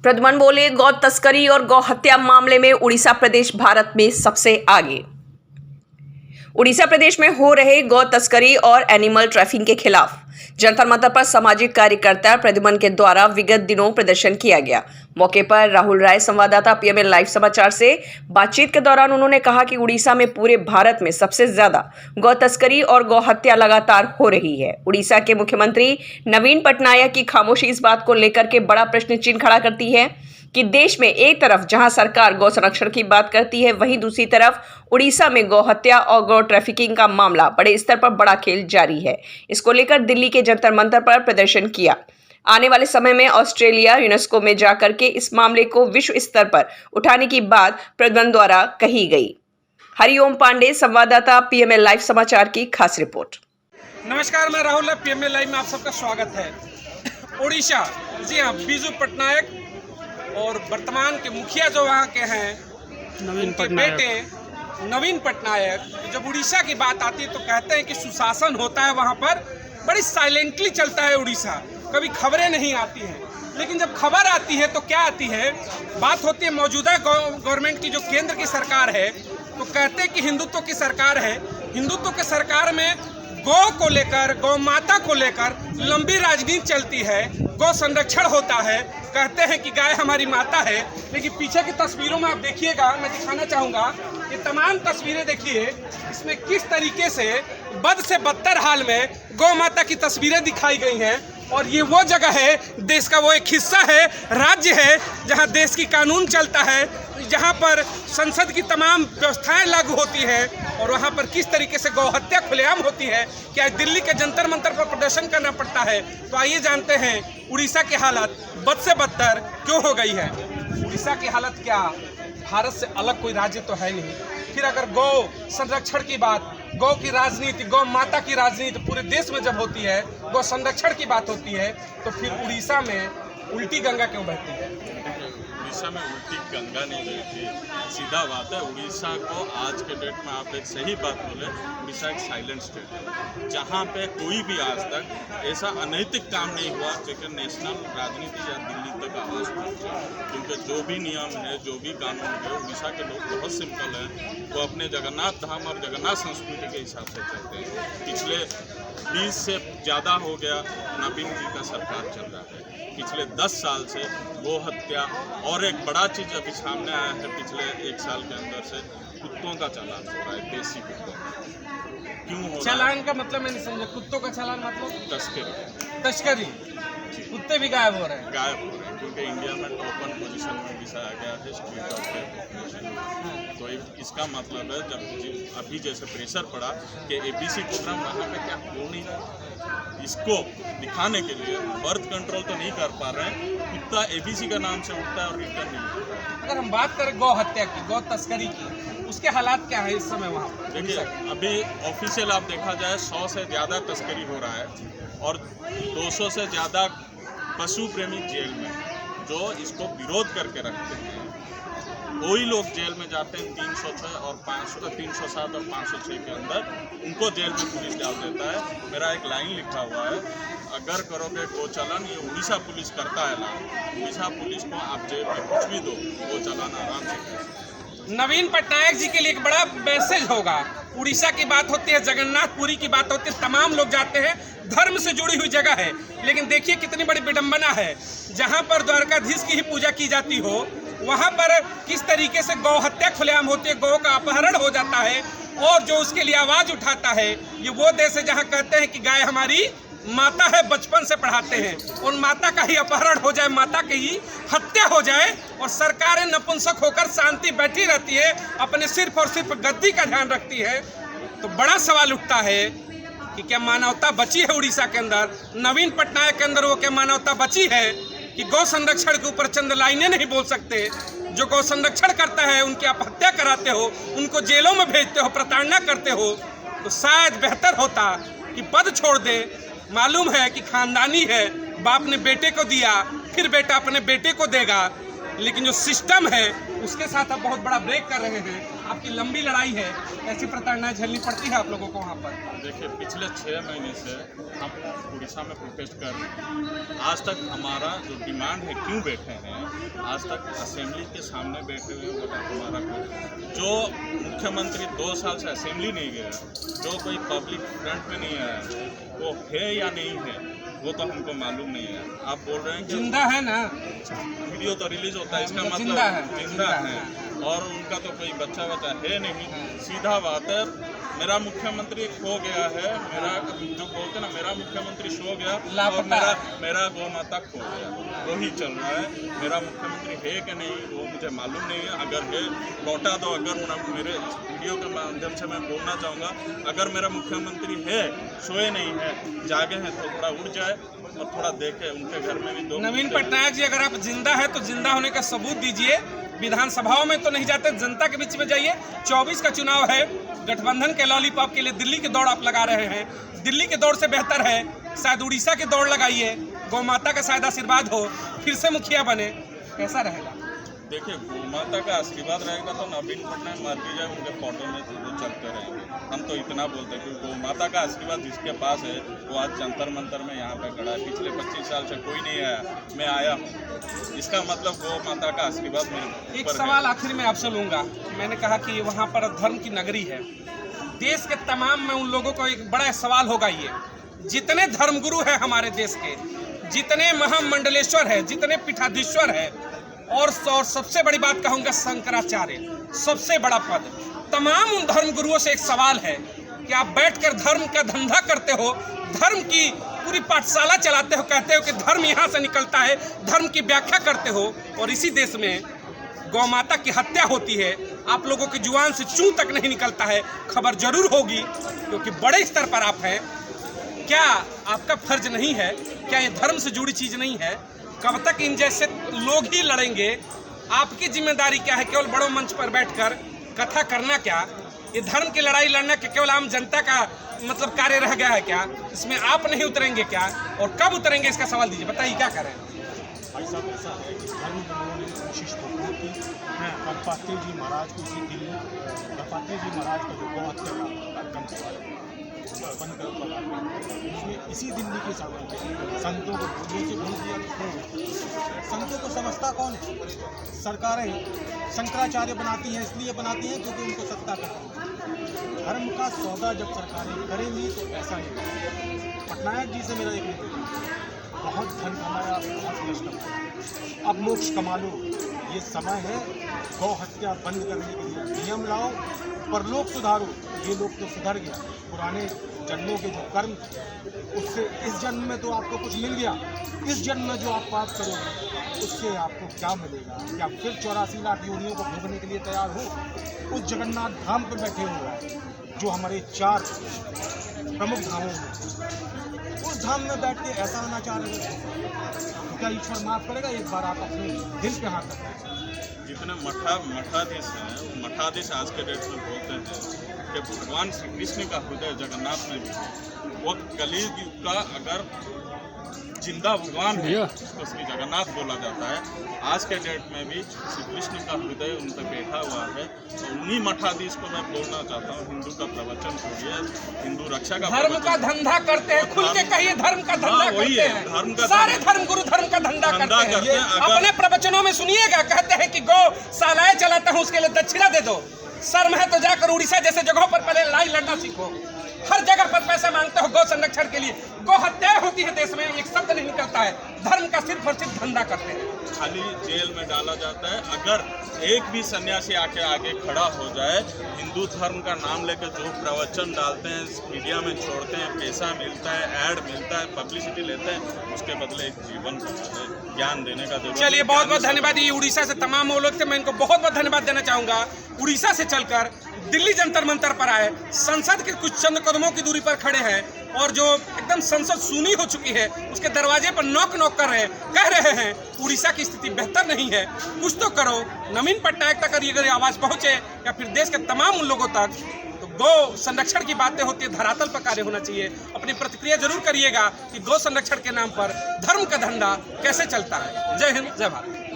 प्रद्युमन बोले, गौ तस्करी और गौ हत्या मामले में उड़ीसा प्रदेश भारत में सबसे आगे। उड़ीसा प्रदेश में हो रहे गौ तस्करी और एनिमल ट्रैफिकिंग के खिलाफ जंतर मंतर पर सामाजिक कार्यकर्ता प्रद्युमन के द्वारा विगत दिनों प्रदर्शन किया गया। मौके पर राहुल राय, संवाददाता पीएमएल लाइव समाचार से बातचीत के दौरान उन्होंने कहा कि उड़ीसा में पूरे भारत में सबसे ज्यादा गौ तस्करी और गौ हत्या लगातार हो रही है। उड़ीसा के मुख्यमंत्री नवीन पटनायक की खामोशी इस बात को लेकर के बड़ा प्रश्न चिन्ह खड़ा करती है कि देश में एक तरफ जहां सरकार गौ संरक्षण की बात करती है, वहीं दूसरी तरफ उड़ीसा में गौ हत्या और गौ ट्रैफिकिंग का मामला बड़े स्तर पर बड़ा खेल जारी है। इसको लेकर दिल्ली के जंतर मंतर पर प्रदर्शन किया। आने वाले समय में ऑस्ट्रेलिया, यूनेस्को में जाकर के इस मामले को विश्व स्तर पर उठाने की बात प्रद्युमन द्वारा कही गई। हरिओम पांडे, संवाददाता पीएमएल लाइव समाचार की खास रिपोर्ट। नमस्कार, मैं राहुल, पीएमएल लाइव में आप सबका स्वागत है। उड़ीसा, जी हाँ, बिजू पटनायक और वर्तमान के मुखिया जो वहाँ के हैं उनके बेटे नवीन पटनायक, जब उड़ीसा की बात आती है तो कहते हैं कि सुशासन होता है वहाँ पर, बड़ी साइलेंटली चलता है उड़ीसा, कभी खबरें नहीं आती हैं। लेकिन जब खबर आती है तो क्या आती है, बात होती है मौजूदा गवर्नमेंट की, जो केंद्र की सरकार है, तो कहते हैं कि हिंदुत्व की सरकार है। हिंदुत्व की सरकार में गौ को लेकर, गौ माता को लेकर लंबी राजनीति चलती है, गौ संरक्षण होता है, कहते हैं कि गाय हमारी माता है। लेकिन पीछे की तस्वीरों में आप देखिएगा, मैं दिखाना चाहूँगा, ये तमाम तस्वीरें देखिए, इसमें किस तरीके से बदतर हाल में गौ माता की तस्वीरें दिखाई गई हैं। और ये वो जगह है, देश का वो एक हिस्सा है, राज्य है, जहाँ देश की कानून चलता है, जहाँ पर संसद की तमाम व्यवस्थाएं लागू होती हैं, और वहाँ पर किस तरीके से गौ हत्या खुलेआम होती है। क्या दिल्ली के जंतर मंतर पर प्रदर्शन करना पड़ता है? तो आइए जानते हैं उड़ीसा की हालत बद से बदतर क्यों हो गई है। उड़ीसा की हालत क्या, भारत से अलग कोई राज्य तो है नहीं। फिर अगर गौ संरक्षण की बात, गौ की राजनीति, गौ माता की राजनीति पूरे देश में जब होती है, गौ संरक्षण की बात होती है, तो फिर उड़ीसा में उल्टी गंगा क्यों बहती है? उड़ीसा में उल्टी गंगा नहीं बहती, सीधा बात है। उड़ीसा को आज के डेट में आप एक सही बात बोले, उड़ीसा एक साइलेंट स्टेट है, जहाँ पे कोई भी आज तक ऐसा अनैतिक काम नहीं हुआ जो नेशनल राजनीति या दिल्ली तक आवाज पहुँचे। क्योंकि जो भी नियम है, जो भी कानून है, उड़ीसा के लोग बहुत सिंपल हैं, वो अपने जगन्नाथ धाम और जगन्नाथ संस्कृति के हिसाब से चलते हैं। पिछले 20 से ज़्यादा हो गया नवीन जी का सरकार चल रहा है। पिछले 10 साल से गौ हत्या, और एक बड़ा चीज़ अभी सामने आया है पिछले 1 साल के अंदर से, कुत्तों का चालान हो रहा है, देसी कुत्तों का। क्यों हो रहा है? चालान का मतलब मैं नहीं समझा, कुत्तों का चालान मतलब तस्करी। कुत्ते भी गायब हो रहे हैं, क्योंकि इंडिया में टॉप 1 पोजीशन में दिखाया गया है स्ट्रीट ऑफ पॉपुलेशन में। तो इसका मतलब है, जब अभी जैसे प्रेशर पड़ा कि एबीसी प्रोग्राम वहाँ पे क्या हो नहीं रहा, इसको दिखाने के लिए बर्थ कंट्रोल तो नहीं कर पा रहे हैं, कुत्ता एबीसी का नाम से उठता है और रिटर्न नहीं। अगर हम बात करें गौ हत्या की, गौ तस्करी की, उसके हालात क्या है इस समय वहाँ पर? देखिए, अभी ऑफिशियल आप देखा जाए 100 से ज़्यादा तस्करी हो रहा है, और 200 से ज़्यादा पशु प्रेमी जेल में, जो इसको विरोध करके रखते हैं। वही लोग जेल में जाते हैं 306 और 307 और 506 के अंदर, उनको जेल में पुलिस डाल देता है। मेरा एक लाइन लिखा हुआ है, अगर करोगे गो चालान, ये उड़ीसा पुलिस करता है ना, उड़ीसा पुलिस को आप जेल में कुछ भी दो, गो चालान आराम से करें। नवीन पटनायक जी के लिए एक बड़ा मैसेज होगा। उड़ीसा की बात होती है, जगन्नाथपुरी की बात होती है, तमाम लोग जाते हैं, धर्म से जुड़ी हुई जगह है। लेकिन देखिए कितनी बड़ी विडंबना है, जहाँ पर द्वारकाधीश की ही पूजा की जाती हो, वहाँ पर किस तरीके से गौ हत्या खुलेआम होती है, गौ का अपहरण हो जाता है, और जो उसके लिए आवाज उठाता है, ये वो देश है जहाँ कहते हैं कि गाय हमारी माता है, बचपन से पढ़ाते हैं। उन माता का ही अपहरण हो जाए, माता की ही हत्या हो जाए, और सरकारें नपुंसक होकर शांति बैठी रहती है, अपने सिर्फ और सिर्फ गद्दी का ध्यान रखती है। तो बड़ा सवाल उठता है कि क्या मानवता बची है उड़ीसा के अंदर? नवीन पटनायक के अंदर वो क्या मानवता बची है कि गौ संरक्षण के ऊपर चंद लाइनें नहीं बोल सकते? जो गौ संरक्षण करता है उनकी आप हत्या कराते हो, उनको जेलों में भेजते हो, प्रताड़ना करते हो। तो शायद बेहतर होता कि पद छोड़ दे। मालूम है कि खानदानी है, बाप ने बेटे को दिया, फिर बेटा अपने बेटे को देगा। लेकिन जो सिस्टम है उसके साथ आप बहुत बड़ा ब्रेक कर रहे हैं। आपकी लंबी लड़ाई है, ऐसी प्रताड़नाएं झेलनी पड़ती है आप लोगों को वहाँ पर। देखिए, पिछले 6 महीने से हम उड़ीसा में प्रोटेस्ट कर रहे हैं। आज तक हमारा जो डिमांड है, क्यों बैठे हैं, आज तक असेंबली के सामने बैठे हुए बता हमारा जो मुख्यमंत्री 2 साल से असेंबली नहीं गया, जो कोई पब्लिक फ्रंट में नहीं आया, वो है या नहीं है वो तो हमको मालूम नहीं है। आप बोल रहे हैं कि जिंदा है ना, वीडियो तो रिलीज होता है, इसका मतलब जिंदा है और उनका तो कोई बच्चा है नहीं। सीधा बात है, मेरा मुख्यमंत्री खो गया है, मेरा जो बोलते ना, मेरा मुख्यमंत्री सो गया और मेरा गौ माता खो गया, वही चल रहा है। मेरा मुख्यमंत्री है कि नहीं वो मुझे मालूम नहीं है। अगर है लौटा दो। अगर मेरे वीडियो के माध्यम से मैं बोलना चाहूँगा, अगर मेरा मुख्यमंत्री है, सोए नहीं है, जागे हैं, तो थोड़ा उठ जाए और थोड़ा देखे। उनके घर में भी 2 नवीन पटनायक जी, अगर आप जिंदा है तो जिंदा होने का सबूत दीजिए। विधानसभाओं में तो नहीं जाते, जनता के बीच में जाइए। 24 का चुनाव है, गठबंधन के लॉलीपॉप के लिए दिल्ली की दौड़ आप लगा रहे हैं। दिल्ली की दौड़ से बेहतर है शायद उड़ीसा की दौड़ लगाइए, गौ माता का शायद आशीर्वाद हो, फिर से मुखिया बने, कैसा रहेगा? देखिए, गौ माता का आशीर्वाद रहेगा तो नवीन पटनायक मर भी जाए, उनके फोटो में तो वो चलते रहेंगे। हम तो इतना बोलते हैं कि गौ माता का आशीर्वाद जिसके पास है वो आज जंतर मंतर में यहाँ पे खड़ा है। पिछले 25 साल से कोई नहीं आया, मैं आया हूँ, इसका मतलब गौ माता का आशीर्वाद मेरे एक सवाल आखिर में आपसे लूँगा। मैंने कहा कि वहाँ पर धर्म की नगरी है। देश के तमाम में उन लोगों को एक बड़ा सवाल होगा, ये जितने धर्मगुरु हैं हमारे देश के, जितने महामंडलेश्वर है, जितने पीठाधीश्वर है, और सबसे बड़ी बात कहूँगा शंकराचार्य, सबसे बड़ा पद। तमाम उन धर्मगुरुओं से एक सवाल है कि आप बैठकर धर्म का धंधा करते हो, धर्म की पूरी पाठशाला चलाते हो, कहते हो कि धर्म यहाँ से निकलता है, धर्म की व्याख्या करते हो, और इसी देश में गौ माता की हत्या होती है। आप लोगों की जुबान से चूं तक नहीं निकलता है। खबर जरूर होगी क्योंकि बड़े स्तर पर आप हैं। क्या आपका फर्ज नहीं है? क्या ये धर्म से जुड़ी चीज नहीं है? कब तक इन जैसे लोग ही लड़ेंगे? आपकी जिम्मेदारी क्या है? केवल बड़ों मंच पर बैठकर कथा करना क्या? ये धर्म की लड़ाई लड़ना कि केवल आम जनता का मतलब कार्य रह गया है क्या? इसमें आप नहीं उतरेंगे क्या? और कब उतरेंगे, इसका सवाल दीजिए। बताइए क्या करें? भाई साहब, ऐसा है कि धर्म गुरुओं ने कोशिश तो बहुत की। दत्तात्रेय जी महाराज को इसी दिल्ली, दत्तात्रेय जी महाराज का जो गौ हत्या का कार्यक्रम बंद कर उसमें इसी दिल्ली के संतों को भूलियों से भूल दिया। संतों को समझता कौन है? सरकारें शंकराचार्य बनाती हैं, इसलिए बनाती हैं क्योंकि उनको सत्ता करती है। धर्म का सौदा जब सरकारें करेंगी तो ऐसा ही होगा। पटनायक जी से मेरा एक निवेदन, बहुत धन कमाया, बहुत यश कमाया, अब मोक्ष कमा लो। ये समय है, गौ हत्या बंद करने के लिए नियम लाओ, परलोक सुधारो। ये लोग तो सुधर गया, पुराने जन्मों के जो कर्म उससे इस जन्म में तो आपको कुछ मिल गया, इस जन्म में जो आप पाप करोगे उससे आपको क्या मिलेगा? क्या फिर 84 लाख योनियों को भोगने के लिए तैयार हो? उस जगन्नाथ धाम पर बैठे हुए जो हमारे 4 प्रमुख धामों में, उस धाम में बैठ के ऐसा आना चाह रहे हैं तो क्या ईश्वर माफ करेगा? एक बार आप अपने दिल पे हाथ रखें। जितने मठाधीश हैं, वो मठाधीश आज के डेट में बोलते हैं कि भगवान श्री कृष्ण का हृदय जगन्नाथ में भी है। वो कलयुग का अगर जिंदा भगवान है, उसको श्री जगन्नाथ बोला जाता है। आज के डेट में भी श्री कृष्ण का हृदय उन पर बैठा हुआ है। तो उन्हीं मठाधीश को मैं बोलना चाहता हूँ, हिंदू का प्रवचन छोड़िए, हिंदू रक्षा का धर्म का धंधा करते हैं। खुल के कहिए, धर्म का धंधा करते हैं। धर्म का सारे धर्मगुरु धर्म का धंधा करते हैं। अपने प्रवचनों में सुनिएगा, कहते हैं कि गौ शालाएं चलाता हूँ, उसके लिए दक्षिणा दे दो। शर्म है तो जाकर उड़ीसा जैसे जगहों पर पहले लड़ाई लड़ना सीखो। हर जगह पर पैसा मांगते हो गौ संरक्षण के लिए। गौ हत्या होती है देश में, एक शब्द नहीं निकलता है। धर्म का सिर्फ और सिर्फ धंधा करते हैं। खाली जेल में डाला जाता है। अगर एक भी सन्यासी आके आगे खड़ा हो जाए, हिंदू धर्म का नाम लेकर जो प्रवचन डालते हैं, मीडिया में छोड़ते हैं, पैसा मिलता है, ऐड मिलता है, पब्लिसिटी लेते हैं, उसके बदले एक जीवन ज्ञान देने का जरूरत। चलिए, बहुत बहुत धन्यवाद। ये उड़ीसा से तमाम वो लोग थे, मैं इनको बहुत बहुत धन्यवाद देना चाहूँगा। उड़ीसा से चलकर दिल्ली जंतर मंतर पर आए, संसद के कुछ चंद कदमों की दूरी पर खड़े हैं, और जो एकदम संसद सूनी हो चुकी है उसके दरवाजे पर नॉक कर रहे हैं, कह रहे हैं उड़ीसा की स्थिति बेहतर नहीं है, कुछ तो करो। नवीन पटनायक तक अगर आवाज़ पहुँचे या फिर देश के तमाम उन लोगों तक, तो गौ संरक्षण की बातें होती है, धरातल पर कार्य होना चाहिए। अपनी प्रतिक्रिया जरूर करिएगा कि गौ संरक्षण के नाम पर धर्म का धंधा कैसे चलता है। जय हिंद, जय भारत।